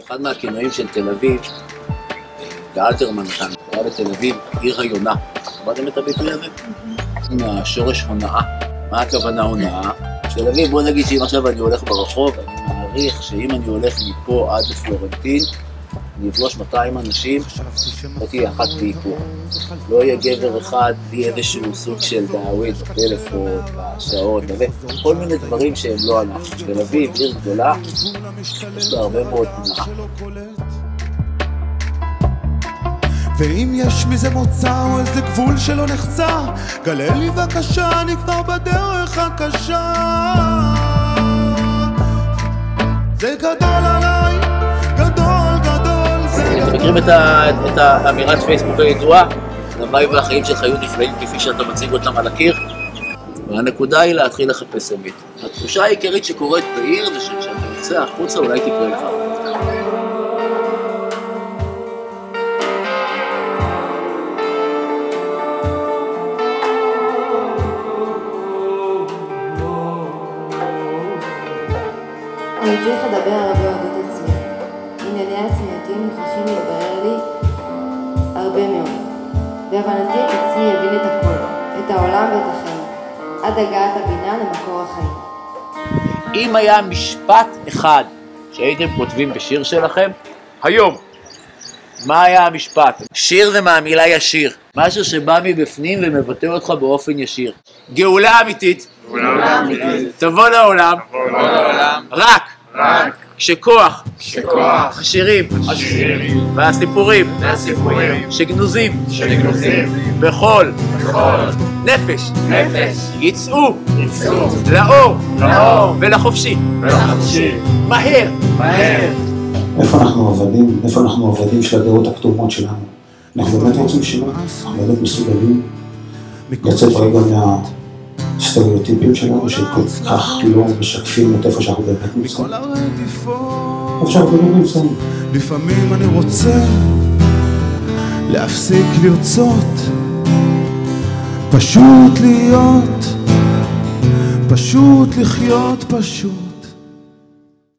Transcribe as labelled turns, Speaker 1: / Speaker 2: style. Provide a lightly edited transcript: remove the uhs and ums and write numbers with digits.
Speaker 1: אחד מהכינויים של תל אביב, ואלתרמן כאן, קרא לתל אביב עיר היונה. שמעתם את הביטוי הזה? מהשורש הונאה. מה הכוונה הונאה? תל אביב, בוא נגיד שאם עכשיו אני הולך ברחוב, אני מעריך שאם אני הולך מפה עד לפלורנטין, אני אפגוש 200 אנשים, לא תהיה אחת בהיפוך. לא יהיה גבר אחד בלי איזשהו סוג של דאווית בטלפון, בשעות, כל מיני דברים שהם לא אנחנו. תל אביב, עיר גדולה, יש לה הרבה מאוד הונאה.
Speaker 2: ואם יש מזה מוצא או איזה גבול שלא נחצה, גלה לי בבקשה, אני כבר בדרך הקשה. זה גדול עליי, גדול גדול, זה גדול.
Speaker 1: אתם מכירים את האמירת פייסבוק הידועה? הלוואי והחיים שלך היו נפלאים כפי שאתה מציג אותם על הקיר? והנקודה היא להתחיל לחפש אמת. התחושה העיקרית שקורית בעיר זה שכשאתה יוצא החוצה אולי תקרה לך.
Speaker 3: אני צריך לדבר הרבה אודות עצמי. ענייני עצמיותיים מוכרחים להתברר לי הרבה מאוד. בהבנתי את עצמי יבין את הכל, את העולם ואת החיים, עד הגעת הבינה למקור החיים.
Speaker 1: אם היה משפט אחד שהייתם כותבים בשיר שלכם, היום, מה היה המשפט? שיר זה מהמילה ישיר, משהו שבא מבפנים ומבטא אותך באופן ישיר. גאולה אמיתית, תבוא לעולם, רק כשכוח, השירים והסיפורים שגנוזים בכל נפש יצאו לאור ולחופשי מהר.
Speaker 4: איפה אנחנו עובדים של הדעות הכתומות שלנו? אנחנו באמת רוצים שינוי, אנחנו באמת מסוגלים לצאת רגע מהסטריאוטיפים שלנו שכל כך לא משקפים את איפה שאנחנו באמת נמצאים. איפה שאנחנו באמת נמצאים.
Speaker 2: לפעמים אני רוצה להפסיק לרצות, פשוט להיות, פשוט לחיות פשוט.